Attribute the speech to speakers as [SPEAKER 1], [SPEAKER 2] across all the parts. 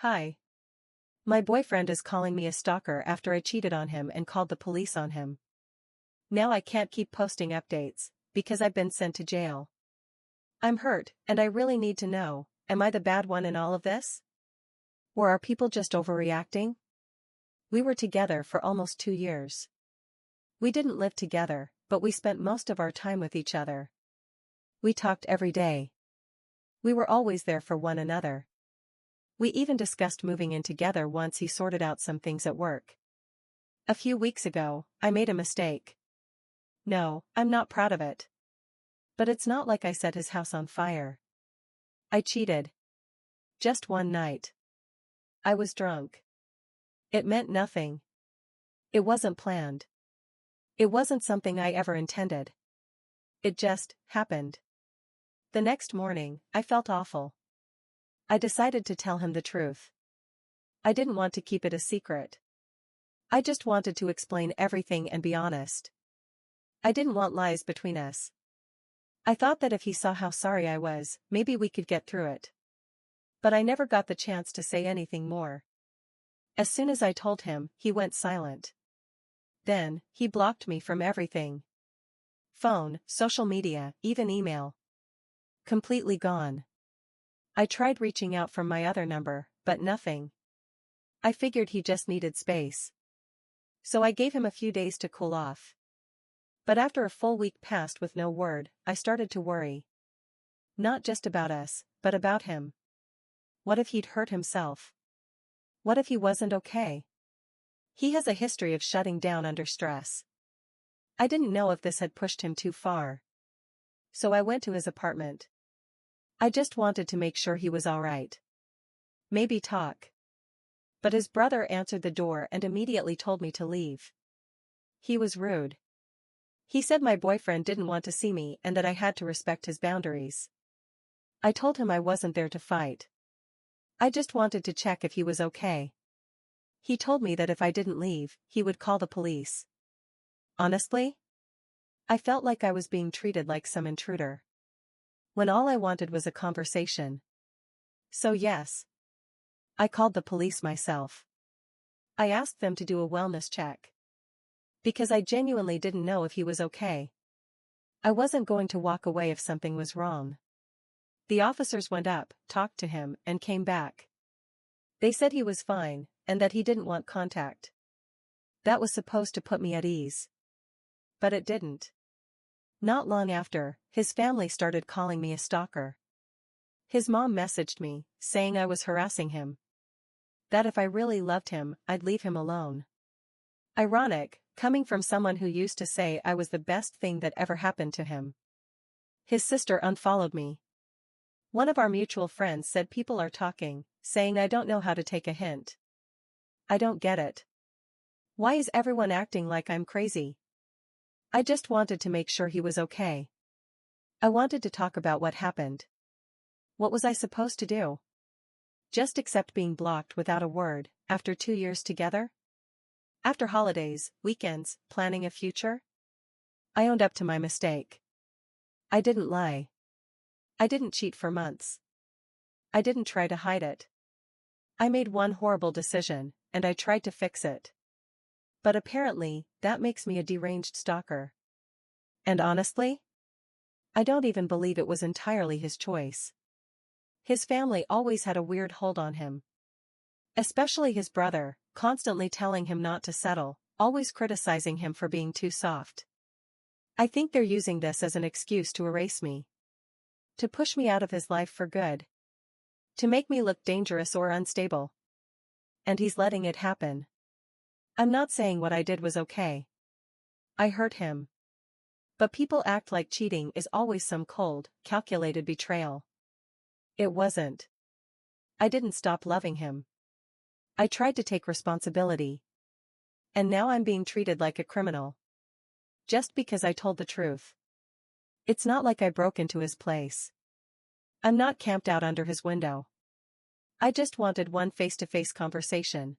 [SPEAKER 1] Hi. My boyfriend is calling me a stalker after I cheated on him and called the police on him. Now I can't keep posting updates, because I've been sent to jail. I'm hurt, and I really need to know, am I the bad one in all of this? Or are people just overreacting? We were together for almost 2 years. We didn't live together, but we spent most of our time with each other. We talked every day. We were always there for one another. We even discussed moving in together once he sorted out some things at work. A few weeks ago, I made a mistake. No, I'm not proud of it. But it's not like I set his house on fire. I cheated. Just one night. I was drunk. It meant nothing. It wasn't planned. It wasn't something I ever intended. It just happened. The next morning, I felt awful. I decided to tell him the truth. I didn't want to keep it a secret. I just wanted to explain everything and be honest. I didn't want lies between us. I thought that if he saw how sorry I was, maybe we could get through it. But I never got the chance to say anything more. As soon as I told him, he went silent. Then, he blocked me from everything. Phone, social media, even email. Completely gone. I tried reaching out from my other number, but nothing. I figured he just needed space. So I gave him a few days to cool off. But after a full week passed with no word, I started to worry. Not just about us, but about him. What if he'd hurt himself? What if he wasn't okay? He has a history of shutting down under stress. I didn't know if this had pushed him too far. So I went to his apartment. I just wanted to make sure he was alright. Maybe talk. But his brother answered the door and immediately told me to leave. He was rude. He said my boyfriend didn't want to see me and that I had to respect his boundaries. I told him I wasn't there to fight. I just wanted to check if he was okay. He told me that if I didn't leave, he would call the police. Honestly? I felt like I was being treated like some intruder. When all I wanted was a conversation. So yes. I called the police myself. I asked them to do a wellness check. Because I genuinely didn't know if he was okay. I wasn't going to walk away if something was wrong. The officers went up, talked to him, and came back. They said he was fine, and that he didn't want contact. That was supposed to put me at ease. But it didn't. Not long after, his family started calling me a stalker. His mom messaged me, saying I was harassing him. That if I really loved him, I'd leave him alone. Ironic, coming from someone who used to say I was the best thing that ever happened to him. His sister unfollowed me. One of our mutual friends said people are talking, saying I don't know how to take a hint. I don't get it. Why is everyone acting like I'm crazy? I just wanted to make sure he was okay. I wanted to talk about what happened. What was I supposed to do? Just accept being blocked without a word, after 2 years together? After holidays, weekends, planning a future? I owned up to my mistake. I didn't lie. I didn't cheat for months. I didn't try to hide it. I made one horrible decision, and I tried to fix it. But apparently, that makes me a deranged stalker. And honestly? I don't even believe it was entirely his choice. His family always had a weird hold on him. Especially his brother, constantly telling him not to settle, always criticizing him for being too soft. I think they're using this as an excuse to erase me. To push me out of his life for good. To make me look dangerous or unstable. And he's letting it happen. I'm not saying what I did was okay. I hurt him. But people act like cheating is always some cold, calculated betrayal. It wasn't. I didn't stop loving him. I tried to take responsibility. And now I'm being treated like a criminal. Just because I told the truth. It's not like I broke into his place. I'm not camped out under his window. I just wanted one face-to-face conversation.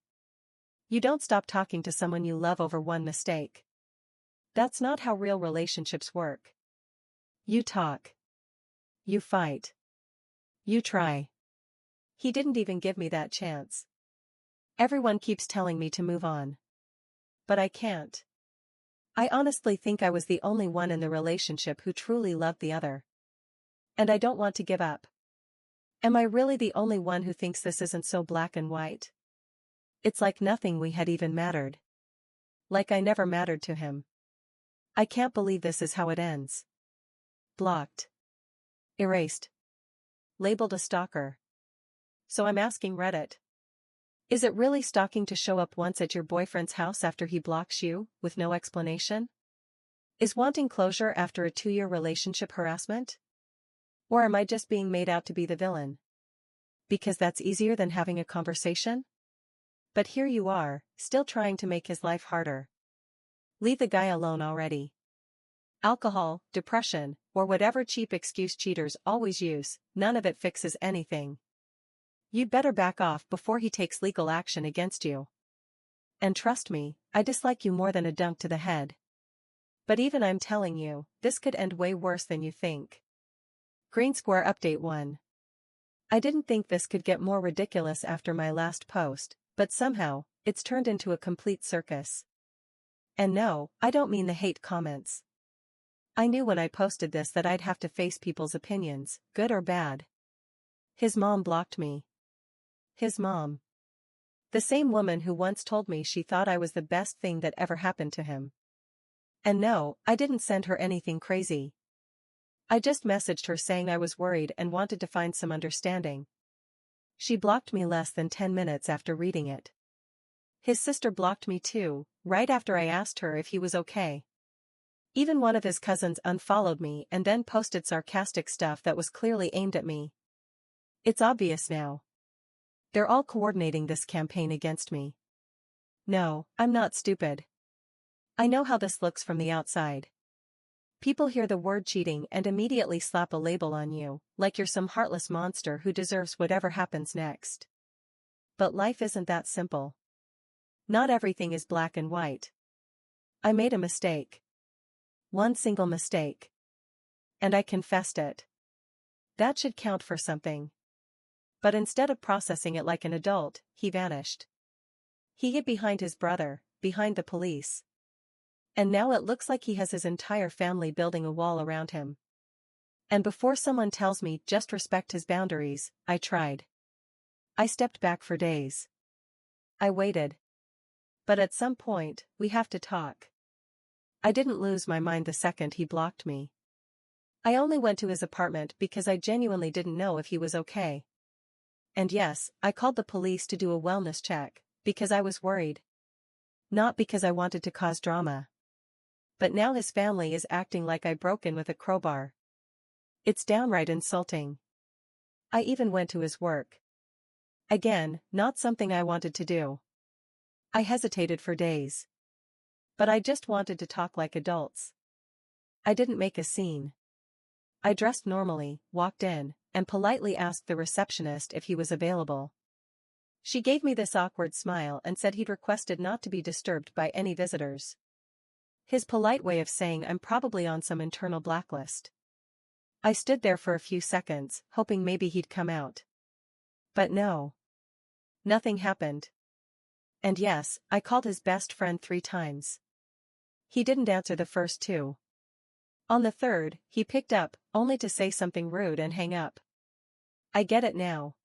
[SPEAKER 1] You don't stop talking to someone you love over one mistake. That's not how real relationships work. You talk. You fight. You try. He didn't even give me that chance. Everyone keeps telling me to move on. But I can't. I honestly think I was the only one in the relationship who truly loved the other. And I don't want to give up. Am I really the only one who thinks this isn't so black and white? It's like nothing we had even mattered. Like I never mattered to him. I can't believe this is how it ends. Blocked. Erased. Labeled a stalker. So I'm asking Reddit. Is it really stalking to show up once at your boyfriend's house after he blocks you, with no explanation? Is wanting closure after a 2-year relationship harassment? Or am I just being made out to be the villain? Because that's easier than having a conversation? But here you are, still trying to make his life harder. Leave the guy alone already. Alcohol, depression, or whatever cheap excuse cheaters always use, none of it fixes anything. You'd better back off before he takes legal action against you. And trust me, I dislike you more than a dunk to the head. But even I'm telling you, this could end way worse than you think. Green Square Update 1. I didn't think this could get more ridiculous after my last post, but somehow, it's turned into a complete circus. And no, I don't mean the hate comments. I knew when I posted this that I'd have to face people's opinions, good or bad. His mom blocked me. His mom. The same woman who once told me she thought I was the best thing that ever happened to him. And no, I didn't send her anything crazy. I just messaged her saying I was worried and wanted to find some understanding. She blocked me less than 10 minutes after reading it. His sister blocked me too, right after I asked her if he was okay. Even one of his cousins unfollowed me and then posted sarcastic stuff that was clearly aimed at me. It's obvious now. They're all coordinating this campaign against me. No, I'm not stupid. I know how this looks from the outside. People hear the word cheating and immediately slap a label on you, like you're some heartless monster who deserves whatever happens next. But life isn't that simple. Not everything is black and white. I made a mistake. One single mistake. And I confessed it. That should count for something. But instead of processing it like an adult, he vanished. He hid behind his brother, behind the police. And now it looks like he has his entire family building a wall around him. And before someone tells me just respect his boundaries, I tried. I stepped back for days. I waited. But at some point, we have to talk. I didn't lose my mind the second he blocked me. I only went to his apartment because I genuinely didn't know if he was okay. And yes, I called the police to do a wellness check, because I was worried. Not because I wanted to cause drama. But now his family is acting like I broke in with a crowbar. It's downright insulting. I even went to his work. Again, not something I wanted to do. I hesitated for days. But I just wanted to talk like adults. I didn't make a scene. I dressed normally, walked in, and politely asked the receptionist if he was available. She gave me this awkward smile and said he'd requested not to be disturbed by any visitors. His polite way of saying I'm probably on some internal blacklist. I stood there for a few seconds, hoping maybe he'd come out. But no. Nothing happened. And yes, I called his best friend 3 times. He didn't answer the first 2. On the third, he picked up, only to say something rude and hang up. I get it now.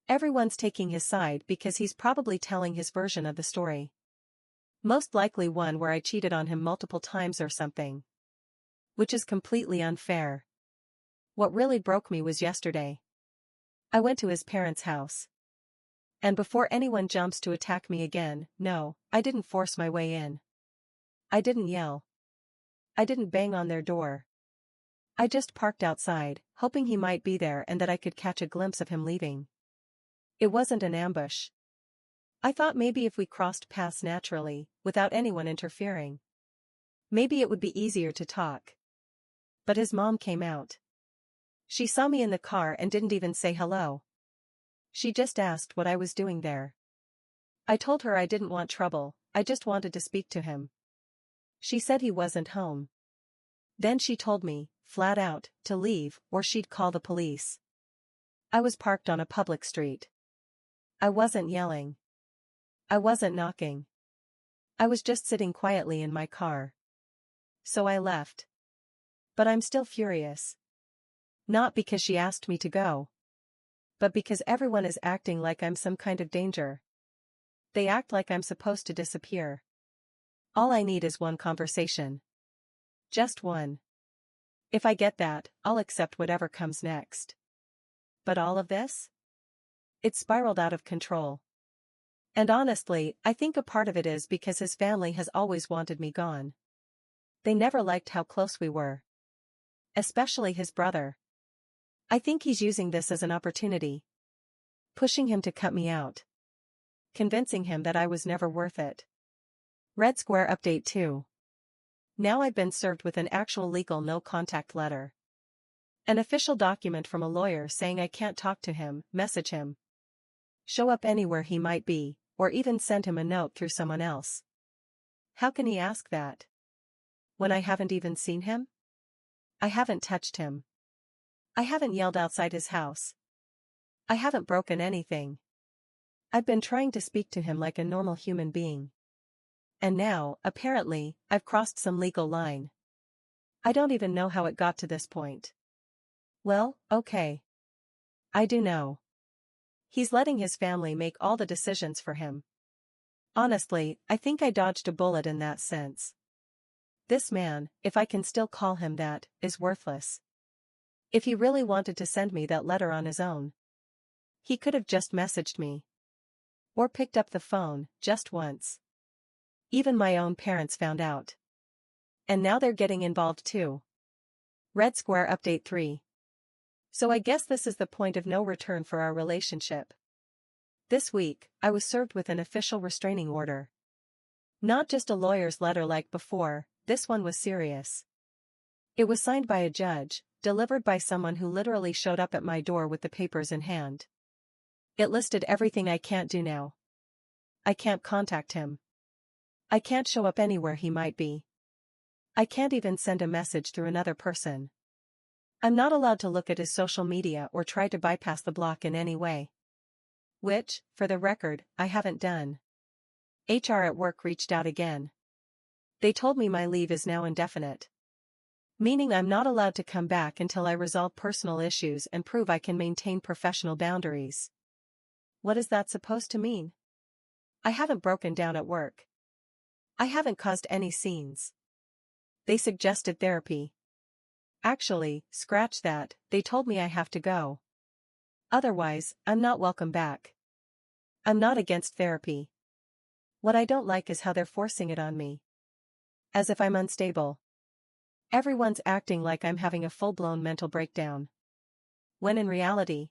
[SPEAKER 1] Everyone's taking his side because he's probably telling his version of the story. Most likely one where I cheated on him multiple times or something. Which is completely unfair. What really broke me was yesterday. I went to his parents' house. And before anyone jumps to attack me again, no, I didn't force my way in. I didn't yell. I didn't bang on their door. I just parked outside, hoping he might be there and that I could catch a glimpse of him leaving. It wasn't an ambush. I thought maybe if we crossed paths naturally, without anyone interfering, maybe it would be easier to talk. But his mom came out. She saw me in the car and didn't even say hello. She just asked what I was doing there. I told her I didn't want trouble, I just wanted to speak to him. She said he wasn't home. Then she told me, flat out, to leave or she'd call the police. I was parked on a public street. I wasn't yelling. I wasn't knocking. I was just sitting quietly in my car. So I left. But I'm still furious. Not because she asked me to go. But because everyone is acting like I'm some kind of danger. They act like I'm supposed to disappear. All I need is one conversation. Just one. If I get that, I'll accept whatever comes next. But all of this? It spiraled out of control. And honestly, I think a part of it is because his family has always wanted me gone. They never liked how close we were. Especially his brother. I think he's using this as an opportunity. Pushing him to cut me out. Convincing him that I was never worth it. Red Square Update 2. Now I've been served with an actual legal no-contact letter. An official document from a lawyer saying I can't talk to him, message him, show up anywhere he might be, or even send him a note through someone else. How can he ask that? When I haven't even seen him? I haven't touched him. I haven't yelled outside his house. I haven't broken anything. I've been trying to speak to him like a normal human being. And now, apparently, I've crossed some legal line. I don't even know how it got to this point. Well, okay. I do know. He's letting his family make all the decisions for him. Honestly, I think I dodged a bullet in that sense. This man, if I can still call him that, is worthless. If he really wanted to send me that letter on his own, he could have just messaged me. Or picked up the phone, just once. Even my own parents found out. And now they're getting involved too. Red Square Update 3. So I guess this is the point of no return for our relationship. This week, I was served with an official restraining order. Not just a lawyer's letter like before, this one was serious. It was signed by a judge, delivered by someone who literally showed up at my door with the papers in hand. It listed everything I can't do now. I can't contact him. I can't show up anywhere he might be. I can't even send a message through another person. I'm not allowed to look at his social media or try to bypass the block in any way. Which, for the record, I haven't done. HR at work reached out again. They told me my leave is now indefinite. Meaning I'm not allowed to come back until I resolve personal issues and prove I can maintain professional boundaries. What is that supposed to mean? I haven't broken down at work. I haven't caused any scenes. They suggested therapy. Actually, scratch that, they told me I have to go. Otherwise, I'm not welcome back. I'm not against therapy. What I don't like is how they're forcing it on me. As if I'm unstable. Everyone's acting like I'm having a full-blown mental breakdown. When in reality,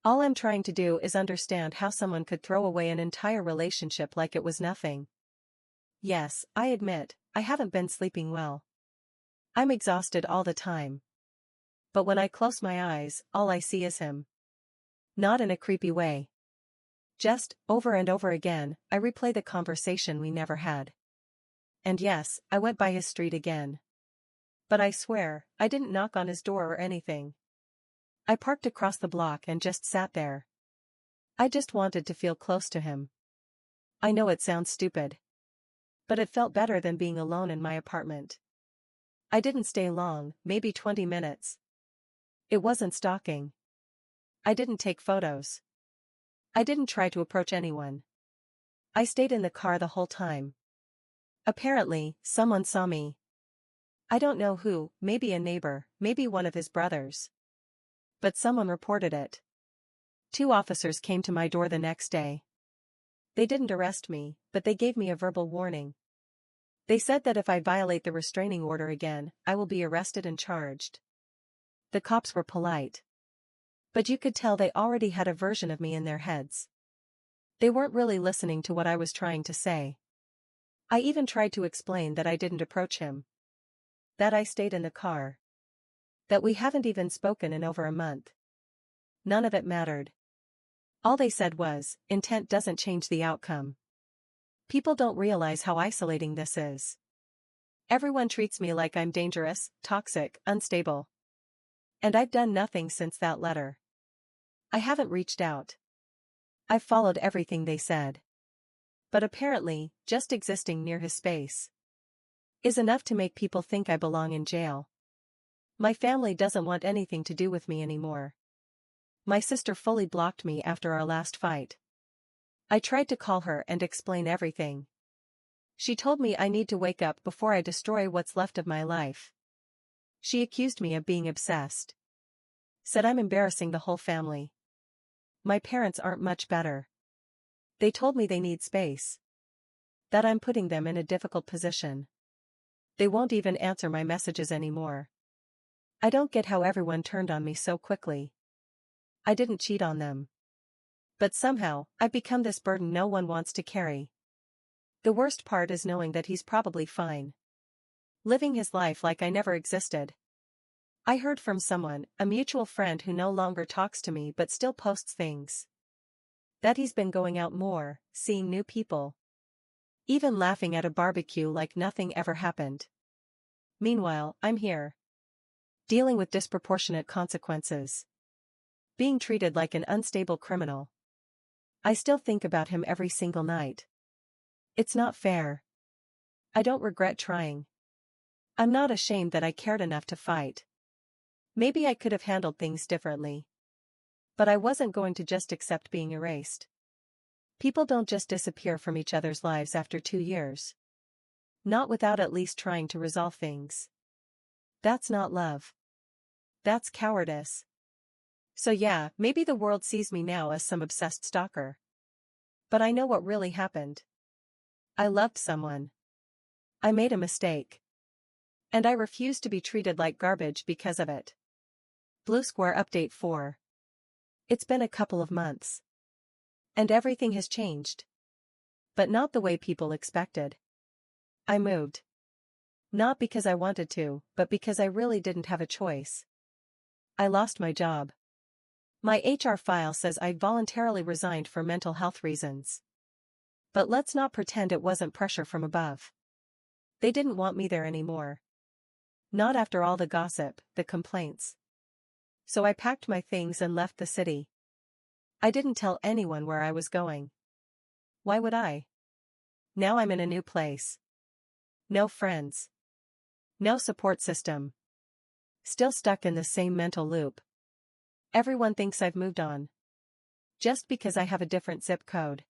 [SPEAKER 1] all I'm trying to do is understand how someone could throw away an entire relationship like it was nothing. Yes, I admit, I haven't been sleeping well. I'm exhausted all the time. But when I close my eyes, all I see is him. Not in a creepy way. Just, over and over again, I replay the conversation we never had. And yes, I went by his street again. But I swear, I didn't knock on his door or anything. I parked across the block and just sat there. I just wanted to feel close to him. I know it sounds stupid. But it felt better than being alone in my apartment. I didn't stay long, maybe 20 minutes. It wasn't stalking. I didn't take photos. I didn't try to approach anyone. I stayed in the car the whole time. Apparently, someone saw me. I don't know who, maybe a neighbor, maybe one of his brothers. But someone reported it. 2 officers came to my door the next day. They didn't arrest me, but they gave me a verbal warning. They said that if I violate the restraining order again, I will be arrested and charged. The cops were polite. But you could tell they already had a version of me in their heads. They weren't really listening to what I was trying to say. I even tried to explain that I didn't approach him. That I stayed in the car. That we haven't even spoken in over a month. None of it mattered. All they said was, intent doesn't change the outcome. People don't realize how isolating this is. Everyone treats me like I'm dangerous, toxic, unstable. And I've done nothing since that letter. I haven't reached out. I've followed everything they said. But apparently, just existing near his space is enough to make people think I belong in jail. My family doesn't want anything to do with me anymore. My sister fully blocked me after our last fight. I tried to call her and explain everything. She told me I need to wake up before I destroy what's left of my life. She accused me of being obsessed. Said I'm embarrassing the whole family. My parents aren't much better. They told me they need space. That I'm putting them in a difficult position. They won't even answer my messages anymore. I don't get how everyone turned on me so quickly. I didn't cheat on them. But somehow, I've become this burden no one wants to carry. The worst part is knowing that he's probably fine. Living his life like I never existed. I heard from someone, a mutual friend who no longer talks to me but still posts things. That he's been going out more, seeing new people. Even laughing at a barbecue like nothing ever happened. Meanwhile, I'm here. Dealing with disproportionate consequences. Being treated like an unstable criminal. I still think about him every single night. It's not fair. I don't regret trying. I'm not ashamed that I cared enough to fight. Maybe I could have handled things differently. But I wasn't going to just accept being erased. People don't just disappear from each other's lives after 2 years. Not without at least trying to resolve things. That's not love. That's cowardice. So yeah, maybe the world sees me now as some obsessed stalker. But I know what really happened. I loved someone. I made a mistake. And I refuse to be treated like garbage because of it. Blue Square Update 4. It's been a couple of months. And everything has changed. But not the way people expected. I moved. Not because I wanted to, but because I really didn't have a choice. I lost my job. My HR file says I voluntarily resigned for mental health reasons. But let's not pretend it wasn't pressure from above. They didn't want me there anymore. Not after all the gossip, the complaints. So I packed my things and left the city. I didn't tell anyone where I was going. Why would I? Now I'm in a new place. No friends. No support system. Still stuck in the same mental loop. Everyone thinks I've moved on. Just because I have a different zip code.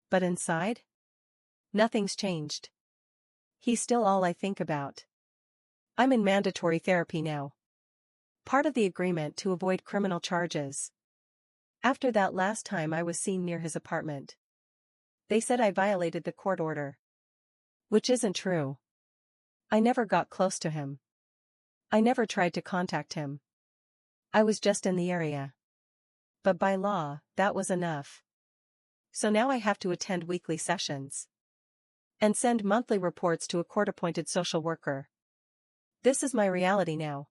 [SPEAKER 1] But inside? Nothing's changed. He's still all I think about. I'm in mandatory therapy now. Part of the agreement to avoid criminal charges. After that last time I was seen near his apartment. They said I violated the court order. Which isn't true. I never got close to him. I never tried to contact him. I was just in the area. But by law, that was enough. So now I have to attend weekly sessions. And send monthly reports to a court-appointed social worker. This is my reality now.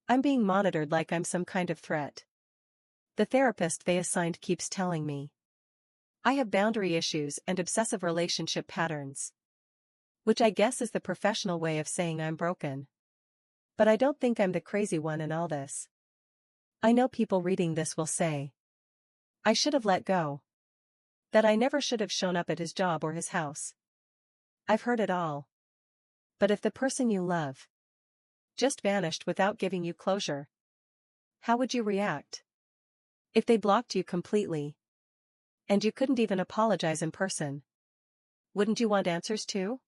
[SPEAKER 1] I'm being monitored like I'm some kind of threat. The therapist they assigned keeps telling me I have boundary issues and obsessive relationship patterns. Which I guess is the professional way of saying I'm broken. But I don't think I'm the crazy one in all this. I know people reading this will say I should have let go. That I never should have shown up at his job or his house. I've heard it all. But if the person you love just vanished without giving you closure, how would you react? If they blocked you completely, and you couldn't even apologize in person, wouldn't you want answers too?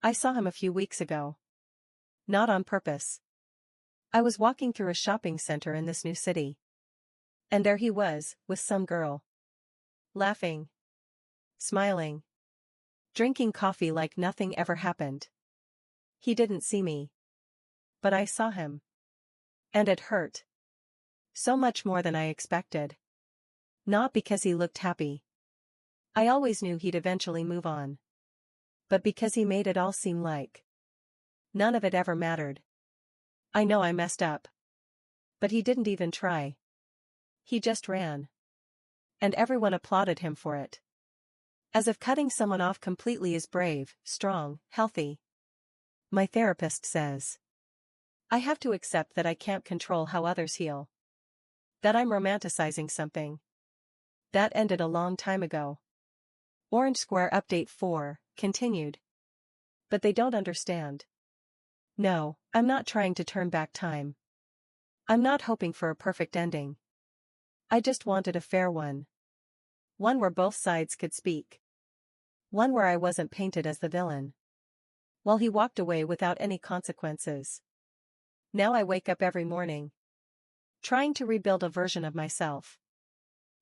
[SPEAKER 1] I saw him a few weeks ago. Not on purpose. I was walking through a shopping center in this new city. And there he was, with some girl. Laughing. Smiling. Drinking coffee like nothing ever happened. He didn't see me. But I saw him. And it hurt. So much more than I expected. Not because he looked happy. I always knew he'd eventually move on. But because he made it all seem like none of it ever mattered. I know I messed up. But he didn't even try. He just ran. And everyone applauded him for it. As if cutting someone off completely is brave, strong, healthy. My therapist says I have to accept that I can't control how others heal. That I'm romanticizing something. That ended a long time ago. Orange Square Update 4, continued. But they don't understand. No, I'm not trying to turn back time. I'm not hoping for a perfect ending. I just wanted a fair one. One where both sides could speak. One where I wasn't painted as the villain. While he walked away without any consequences. Now I wake up every morning, trying to rebuild a version of myself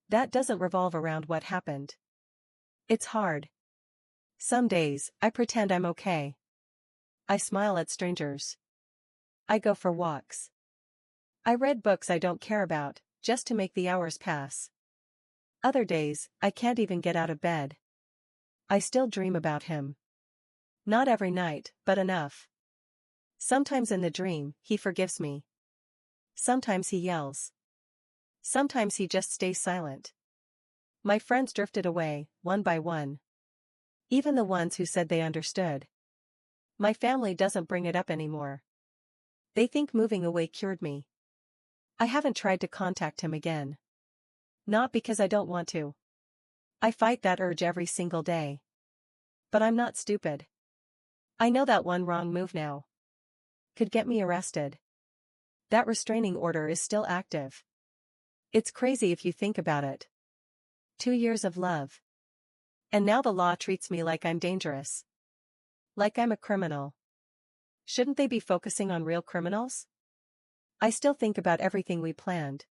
[SPEAKER 1] that doesn't revolve around what happened. It's hard. Some days, I pretend I'm okay. I smile at strangers. I go for walks. I read books I don't care about, just to make the hours pass. Other days, I can't even get out of bed. I still dream about him. Not every night, but enough. Sometimes in the dream, he forgives me. Sometimes he yells. Sometimes he just stays silent. My friends drifted away, one by one. Even the ones who said they understood. My family doesn't bring it up anymore. They think moving away cured me. I haven't tried to contact him again. Not because I don't want to. I fight that urge every single day. But I'm not stupid. I know that one wrong move now could get me arrested. That restraining order is still active. It's crazy if you think about it. 2 years of love. And now the law treats me like I'm dangerous. Like I'm a criminal. Shouldn't they be focusing on real criminals? I still think about everything we planned.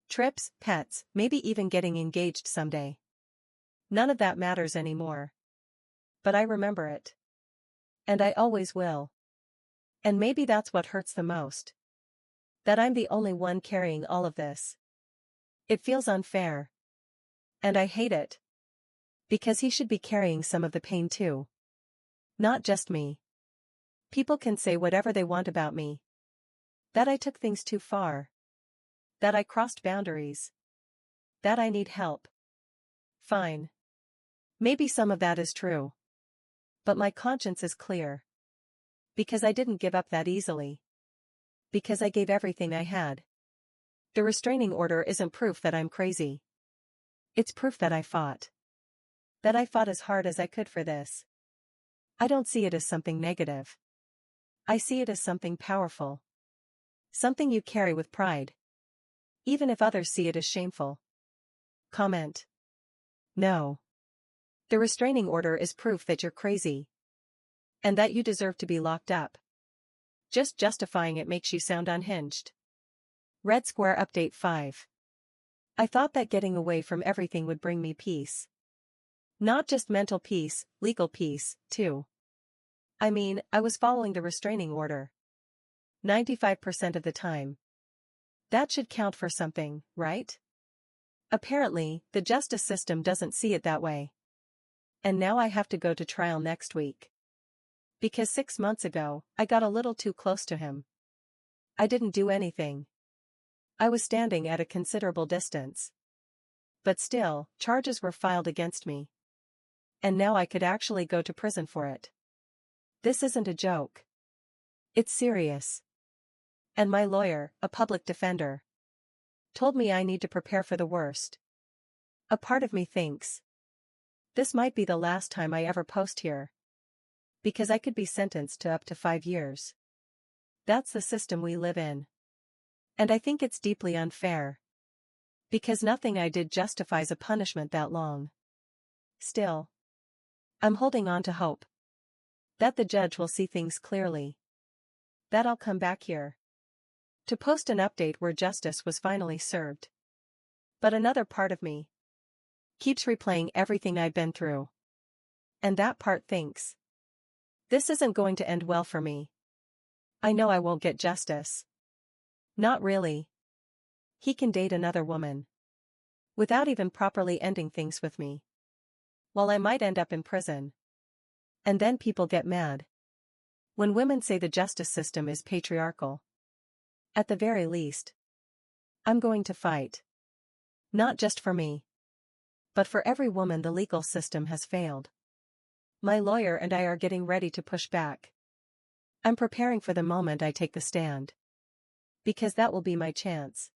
[SPEAKER 1] Trips, pets, maybe even getting engaged someday. None of that matters anymore. But I remember it. And I always will. And maybe that's what hurts the most. That I'm the only one carrying all of this. It feels unfair. And I hate it. Because he should be carrying some of the pain too. Not just me. People can say whatever they want about me. That I took things too far. That I crossed boundaries. That I need help. Fine. Maybe some of that is true. But my conscience is clear. Because I didn't give up that easily. Because I gave everything I had. The restraining order isn't proof that I'm crazy. It's proof that I fought. That I fought as hard as I could for this. I don't see it as something negative. I see it as something powerful. Something you carry with pride. Even if others see it as shameful. Comment. No. The restraining order is proof that you're crazy. And that you deserve to be locked up. Just justifying it makes you sound unhinged. Red Square Update 5. I thought that getting away from everything would bring me peace. Not just mental peace, legal peace, too. I mean, I was following the restraining order. 95% of the time. That should count for something, right? Apparently, the justice system doesn't see it that way. And now I have to go to trial next week. Because 6 months ago, I got a little too close to him. I didn't do anything. I was standing at a considerable distance. But still, charges were filed against me. And now I could actually go to prison for it. This isn't a joke. It's serious. And my lawyer, a public defender, told me I need to prepare for the worst. A part of me thinks this might be the last time I ever post here. Because I could be sentenced to up to 5 years. That's the system we live in. And I think it's deeply unfair. Because nothing I did justifies a punishment that long. Still, I'm holding on to hope. That the judge will see things clearly. That I'll come back here to post an update where justice was finally served. But another part of me keeps replaying everything I've been through. And that part thinks, this isn't going to end well for me. I know I won't get justice. Not really. He can date another woman. Without even properly ending things with me. While I might end up in prison. And then people get mad. When women say the justice system is patriarchal. At the very least. I'm going to fight. Not just for me. But for every woman the legal system has failed. My lawyer and I are getting ready to push back. I'm preparing for the moment I take the stand. Because that will be my chance.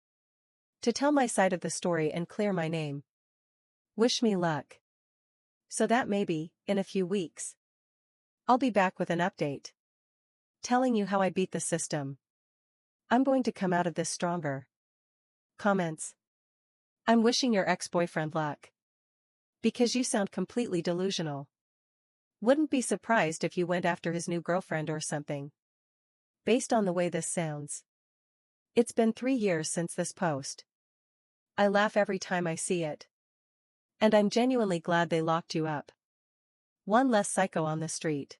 [SPEAKER 1] To tell my side of the story and clear my name. Wish me luck. So that maybe, in a few weeks, I'll be back with an update. Telling you how I beat the system. I'm going to come out of this stronger. Comments. I'm wishing your ex-boyfriend luck. Because you sound completely delusional. Wouldn't be surprised if you went after his new girlfriend or something. Based on the way this sounds. It's been 3 years since this post. I laugh every time I see it. And I'm genuinely glad they locked you up. One less psycho on the street.